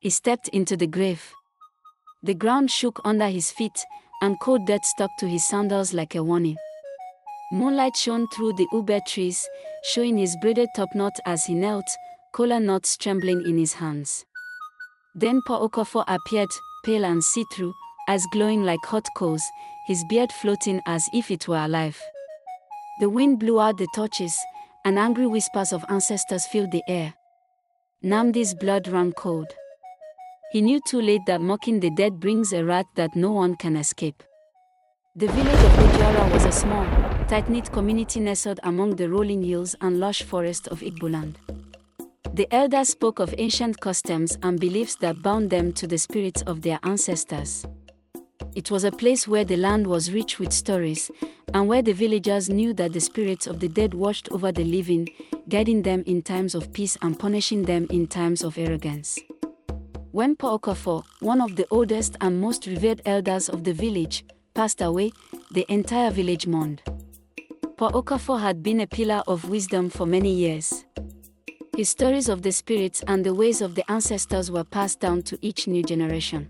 he stepped into the grave. The ground shook under his feet, and cold dirt stuck to his sandals like a warning. Moonlight shone through the ube trees, showing his braided topknot as he knelt, kola knots trembling in his hands. Then Pa Okafor appeared, pale and see-through, eyes glowing like hot coals, his beard floating as if it were alive. The wind blew out the torches, and angry whispers of ancestors filled the air. Nnamdi's blood ran cold. He knew too late that mocking the dead brings a wrath that no one can escape. The village of Ojara was a small, tight-knit community nestled among the rolling hills and lush forests of Igbo land. The elders spoke of ancient customs and beliefs that bound them to the spirits of their ancestors. It was a place where the land was rich with stories, and where the villagers knew that the spirits of the dead watched over the living, guiding them in times of peace and punishing them in times of arrogance. When Pa Okafor, one of the oldest and most revered elders of the village, passed away, the entire village mourned. Pa Okafor had been a pillar of wisdom for many years. His stories of the spirits and the ways of the ancestors were passed down to each new generation.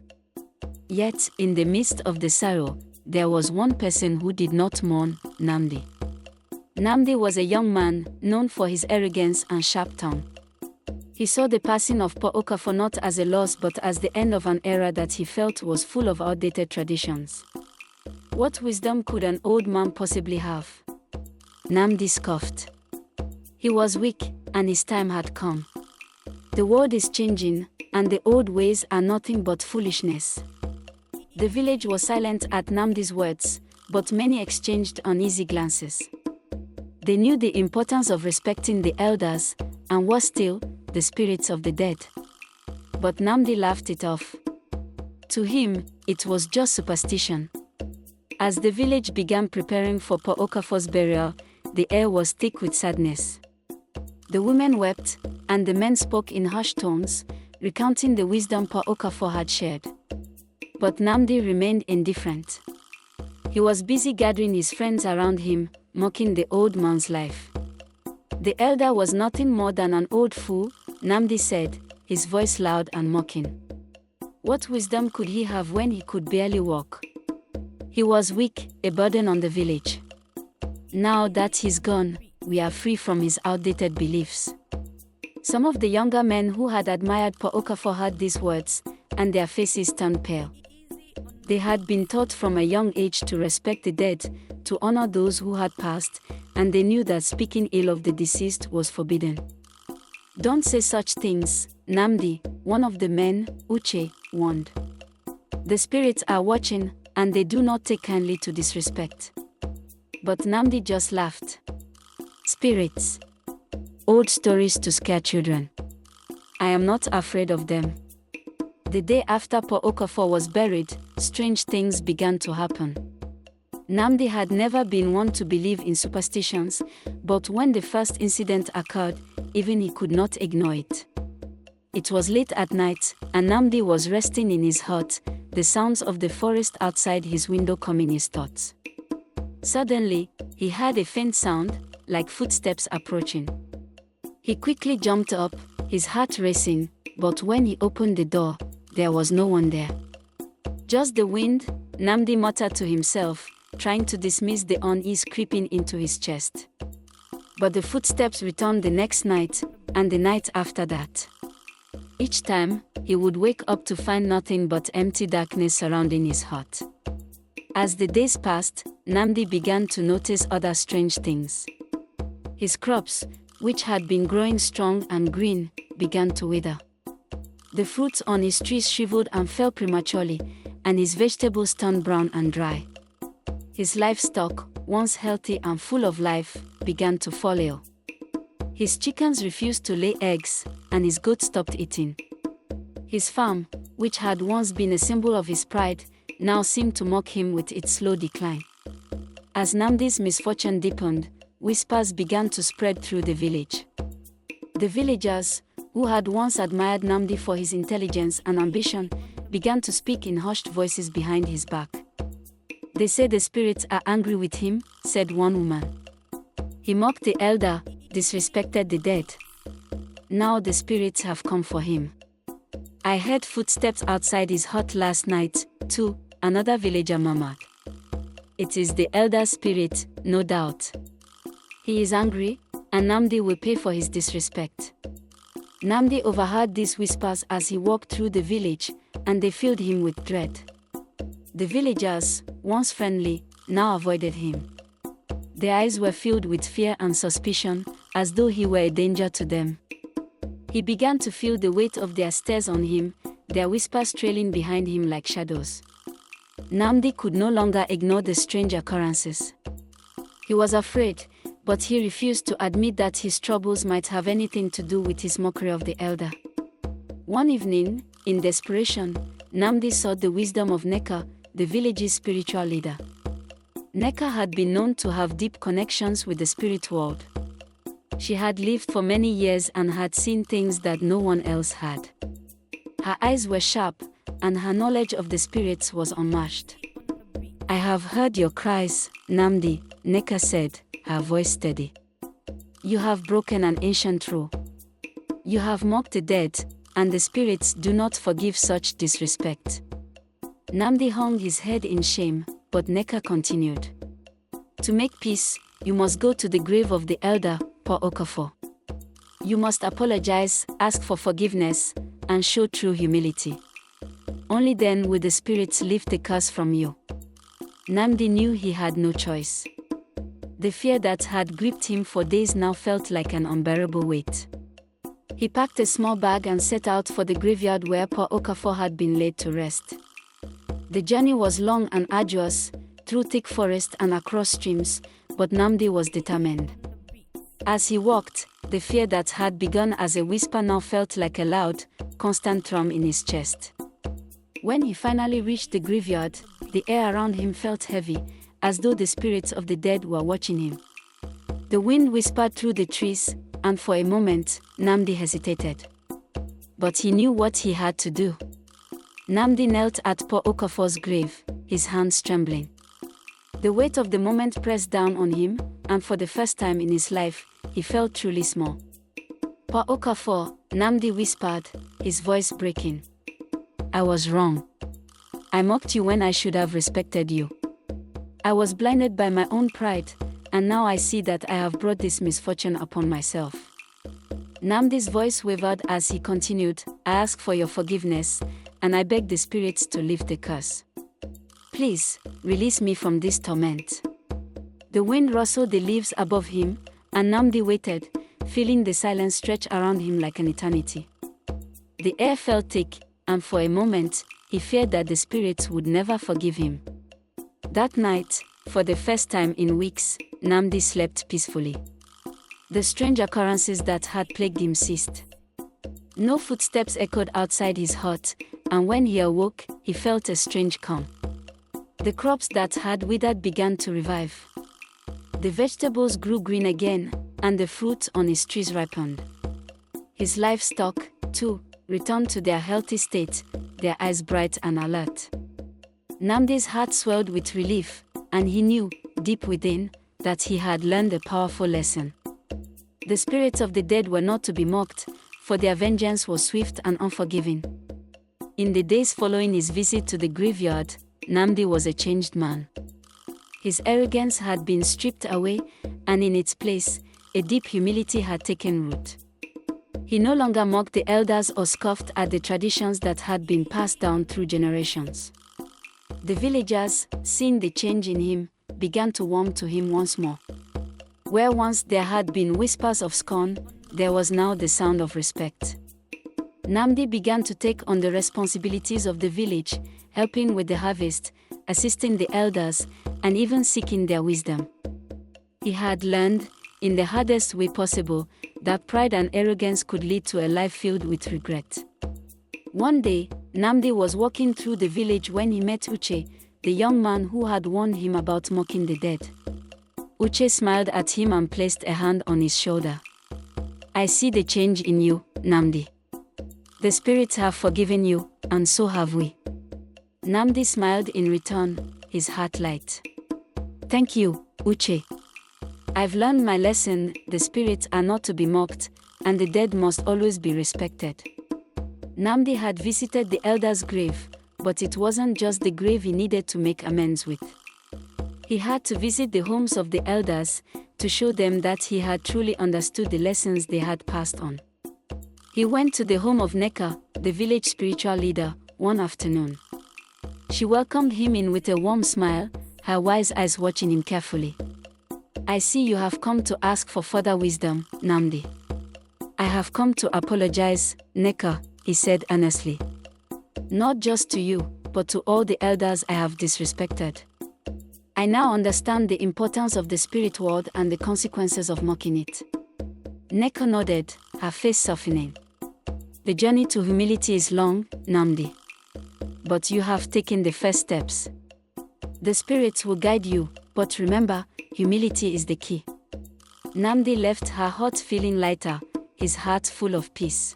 Yet, in the midst of the sorrow, there was one person who did not mourn, Nnamdi. Nnamdi was a young man, known for his arrogance and sharp tongue. He saw the passing of Pa Okafor not as a loss but as the end of an era that he felt was full of outdated traditions. What wisdom could an old man possibly have? Nnamdi scoffed. He was weak, and his time had come. The world is changing, and the old ways are nothing but foolishness. The village was silent at Nnamdi's words, but many exchanged uneasy glances. They knew the importance of respecting the elders, and worse still, the spirits of the dead. But Nnamdi laughed it off. To him, it was just superstition. As the village began preparing for Pa Okafor's burial, the air was thick with sadness. The women wept, and the men spoke in hushed tones, recounting the wisdom Pa Okafor had shared. But Nnamdi remained indifferent. He was busy gathering his friends around him, mocking the old man's life. The elder was nothing more than an old fool, Nnamdi said, his voice loud and mocking. What wisdom could he have when he could barely walk? He was weak, a burden on the village. Now that he's gone, we are free from his outdated beliefs. Some of the younger men who had admired Pa Okafor heard these words, and their faces turned pale. They had been taught from a young age to respect the dead, to honor those who had passed, and they knew that speaking ill of the deceased was forbidden. Don't say such things, Nnamdi, one of the men, Uche, warned. The spirits are watching, and they do not take kindly to disrespect. But Nnamdi just laughed. Spirits. Old stories to scare children. I am not afraid of them. The day after Pa Okafor was buried, strange things began to happen. Nnamdi had never been one to believe in superstitions, but when the first incident occurred, even he could not ignore it. It was late at night, and Nnamdi was resting in his hut, the sounds of the forest outside his window calming his thoughts. Suddenly, he heard a faint sound, like footsteps approaching. He quickly jumped up, his heart racing, but when he opened the door, there was no one there. Just the wind, Nnamdi muttered to himself, trying to dismiss the unease creeping into his chest. But the footsteps returned the next night, and the night after that. Each time, he would wake up to find nothing but empty darkness surrounding his hut. As the days passed, Nnamdi began to notice other strange things. His crops, which had been growing strong and green, began to wither. The fruits on his trees shriveled and fell prematurely, and his vegetables turned brown and dry. His livestock, once healthy and full of life, began to fall ill. His chickens refused to lay eggs, and his goats stopped eating. His farm, which had once been a symbol of his pride, now seemed to mock him with its slow decline. As Nnamdi's misfortune deepened, whispers began to spread through the village. The villagers, who had once admired Nnamdi for his intelligence and ambition, began to speak in hushed voices behind his back. They say the spirits are angry with him, said one woman. He mocked the elder, disrespected the dead. Now the spirits have come for him. I heard footsteps outside his hut last night, too, another villager murmured. It is the elder spirit, no doubt. He is angry, and Nnamdi will pay for his disrespect. Nnamdi overheard these whispers as he walked through the village, and they filled him with dread. The villagers, once friendly, now avoided him. Their eyes were filled with fear and suspicion, as though he were a danger to them. He began to feel the weight of their stares on him, their whispers trailing behind him like shadows. Nnamdi could no longer ignore the strange occurrences. He was afraid, but he refused to admit that his troubles might have anything to do with his mockery of the elder. One evening, in desperation, Nnamdi sought the wisdom of Nneka, the village's spiritual leader. Nneka had been known to have deep connections with the spirit world. She had lived for many years and had seen things that no one else had. Her eyes were sharp, and her knowledge of the spirits was unmatched. I have heard your cries, Nnamdi, Nneka said, her voice steady. You have broken an ancient rule. You have mocked the dead, and the spirits do not forgive such disrespect. Nnamdi hung his head in shame, but Nneka continued. To make peace, you must go to the grave of the elder, Pa Okafor. You must apologize, ask for forgiveness, and show true humility. Only then will the spirits lift the curse from you. Nnamdi knew he had no choice. The fear that had gripped him for days now felt like an unbearable weight. He packed a small bag and set out for the graveyard where Pa Okafor had been laid to rest. The journey was long and arduous, through thick forest and across streams, but Nnamdi was determined. As he walked, the fear that had begun as a whisper now felt like a loud, constant thrum in his chest. When he finally reached the graveyard, the air around him felt heavy, as though the spirits of the dead were watching him. The wind whispered through the trees, and for a moment, Nnamdi hesitated. But he knew what he had to do. Nnamdi knelt at Pa Okafor's grave, his hands trembling. The weight of the moment pressed down on him, and for the first time in his life, he felt truly small. Pa Okafor, Nnamdi whispered, his voice breaking. I was wrong. I mocked you when I should have respected you. I was blinded by my own pride, and now I see that I have brought this misfortune upon myself. Nnamdi's voice wavered as he continued, I ask for your forgiveness, and I beg the spirits to lift the curse. Please, release me from this torment. The wind rustled the leaves above him, and Nnamdi waited, feeling the silence stretch around him like an eternity. The air felt thick, and for a moment, he feared that the spirits would never forgive him. That night, for the first time in weeks, Nnamdi slept peacefully. The strange occurrences that had plagued him ceased. No footsteps echoed outside his hut, and when he awoke, he felt a strange calm. The crops that had withered began to revive. The vegetables grew green again, and the fruit on his trees ripened. His livestock, too, returned to their healthy state, their eyes bright and alert. Nnamdi's heart swelled with relief, and he knew, deep within, that he had learned a powerful lesson. The spirits of the dead were not to be mocked, for their vengeance was swift and unforgiving. In the days following his visit to the graveyard, Nnamdi was a changed man. His arrogance had been stripped away, and in its place, a deep humility had taken root. He no longer mocked the elders or scoffed at the traditions that had been passed down through generations. The villagers, seeing the change in him, began to warm to him once more. Where once there had been whispers of scorn, there was now the sound of respect. Nnamdi began to take on the responsibilities of the village, helping with the harvest, assisting the elders, and even seeking their wisdom. He had learned, in the hardest way possible, that pride and arrogance could lead to a life filled with regret. One day, Nnamdi was walking through the village when he met Uche, the young man who had warned him about mocking the dead. Uche smiled at him and placed a hand on his shoulder. I see the change in you, Nnamdi. The spirits have forgiven you, and so have we. Nnamdi smiled in return, his heart light. Thank you, Uche. I've learned my lesson, the spirits are not to be mocked, and the dead must always be respected. Nnamdi had visited the elder's grave, but it wasn't just the grave he needed to make amends with. He had to visit the homes of the elders to show them that he had truly understood the lessons they had passed on. He went to the home of Nneka, the village spiritual leader, one afternoon. She welcomed him in with a warm smile, her wise eyes watching him carefully. "I see you have come to ask for further wisdom, Nnamdi." "I have come to apologize, Nneka," he said earnestly. "Not just to you, but to all the elders I have disrespected. I now understand the importance of the spirit world and the consequences of mocking it." Nneka nodded, her face softening. "The journey to humility is long, Nnamdi. But you have taken the first steps. The spirits will guide you, but remember, humility is the key." Nnamdi left her heart feeling lighter, his heart full of peace.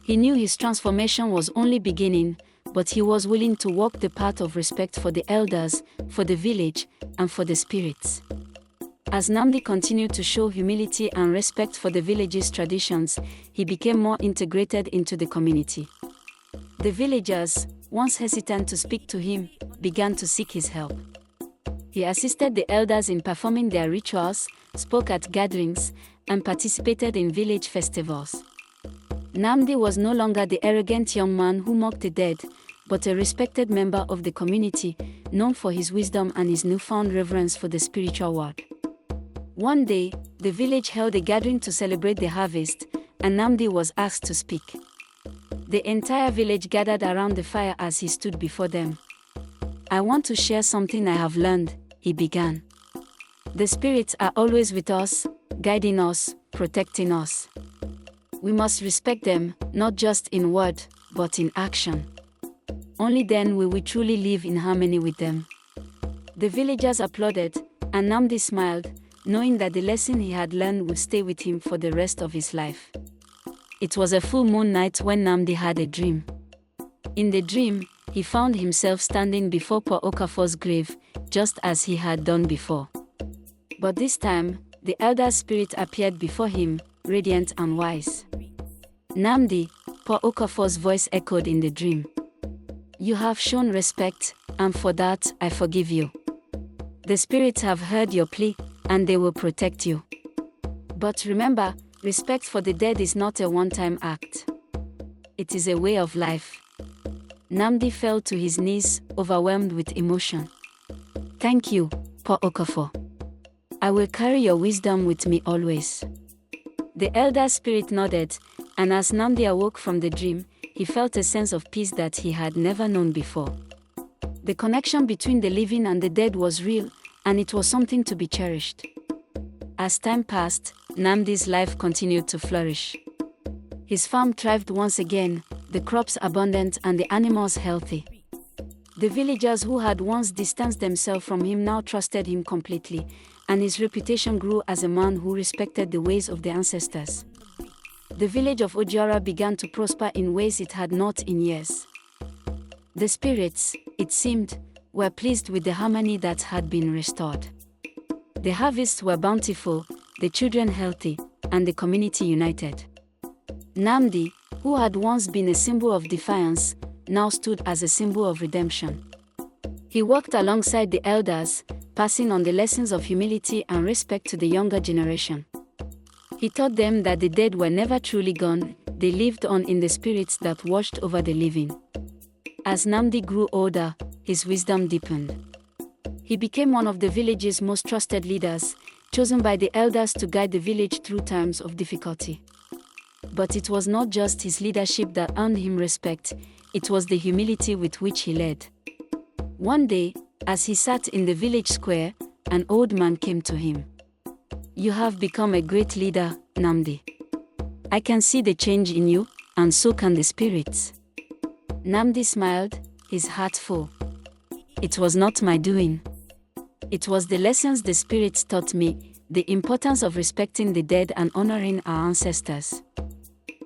He knew his transformation was only beginning, but he was willing to walk the path of respect for the elders, for the village, and for the spirits. As Nnamdi continued to show humility and respect for the village's traditions, he became more integrated into the community. The villagers, once hesitant to speak to him, began to seek his help. He assisted the elders in performing their rituals, spoke at gatherings, and participated in village festivals. Nnamdi was no longer the arrogant young man who mocked the dead, but a respected member of the community, known for his wisdom and his newfound reverence for the spiritual world. One day, the village held a gathering to celebrate the harvest, and Nnamdi was asked to speak. The entire village gathered around the fire as he stood before them. "I want to share something I have learned," he began. "The spirits are always with us, guiding us, protecting us. We must respect them, not just in word, but in action. Only then will we truly live in harmony with them." The villagers applauded, and Nnamdi smiled, knowing that the lesson he had learned would stay with him for the rest of his life. It was a full moon night when Nnamdi had a dream. In the dream, he found himself standing before Pa Okafor's grave, just as he had done before. But this time, the elder spirit appeared before him, radiant and wise. "Nnamdi," Pa Okafor's voice echoed in the dream. "You have shown respect, and for that, I forgive you. The spirits have heard your plea, and they will protect you. But remember, respect for the dead is not a one-time act. It is a way of life." Nnamdi fell to his knees, overwhelmed with emotion. "Thank you, Pa Okafor. I will carry your wisdom with me always." The elder spirit nodded, and as Nnamdi awoke from the dream, he felt a sense of peace that he had never known before. The connection between the living and the dead was real, and it was something to be cherished. As time passed, Nnamdi's life continued to flourish. His farm thrived once again, the crops abundant and the animals healthy. The villagers who had once distanced themselves from him now trusted him completely, and his reputation grew as a man who respected the ways of the ancestors. The village of Ojara began to prosper in ways it had not in years. The spirits, it seemed, were pleased with the harmony that had been restored. The harvests were bountiful, the children healthy, and the community united. Nnamdi, who had once been a symbol of defiance, now stood as a symbol of redemption. He walked alongside the elders, passing on the lessons of humility and respect to the younger generation. He taught them that the dead were never truly gone, they lived on in the spirits that watched over the living. As Nnamdi grew older, his wisdom deepened. He became one of the village's most trusted leaders, chosen by the elders to guide the village through times of difficulty. But it was not just his leadership that earned him respect, it was the humility with which he led. One day, as he sat in the village square, an old man came to him. "You have become a great leader, Nnamdi. I can see the change in you, and so can the spirits." Nnamdi smiled, his heart full. "It was not my doing. It was the lessons the spirits taught me, the importance of respecting the dead and honoring our ancestors.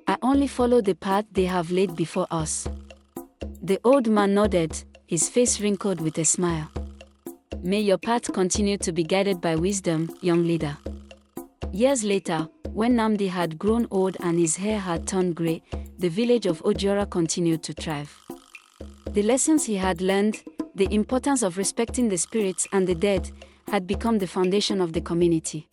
I only follow the path they have laid before us." The old man nodded, his face wrinkled with a smile. "May your path continue to be guided by wisdom, young leader." Years later, when Nnamdi had grown old and his hair had turned grey, the village of Ojora continued to thrive. The lessons he had learned, the importance of respecting the spirits and the dead, had become the foundation of the community.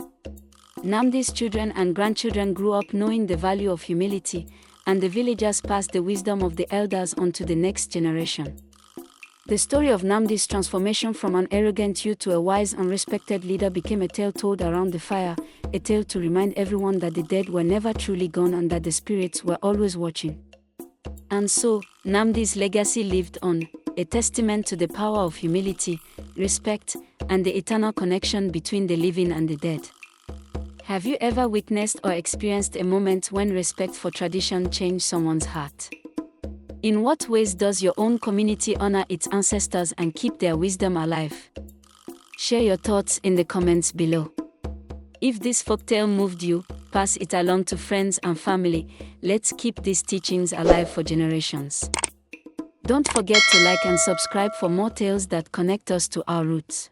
Nnamdi's children and grandchildren grew up knowing the value of humility, and the villagers passed the wisdom of the elders on to the next generation. The story of Nnamdi's transformation from an arrogant youth to a wise and respected leader became a tale told around the fire, a tale to remind everyone that the dead were never truly gone and that the spirits were always watching. And so, Nnamdi's legacy lived on, a testament to the power of humility, respect, and the eternal connection between the living and the dead. Have you ever witnessed or experienced a moment when respect for tradition changed someone's heart? In what ways does your own community honor its ancestors and keep their wisdom alive? Share your thoughts in the comments below. If this folktale moved you, pass it along to friends and family. Let's keep these teachings alive for generations. Don't forget to like and subscribe for more tales that connect us to our roots.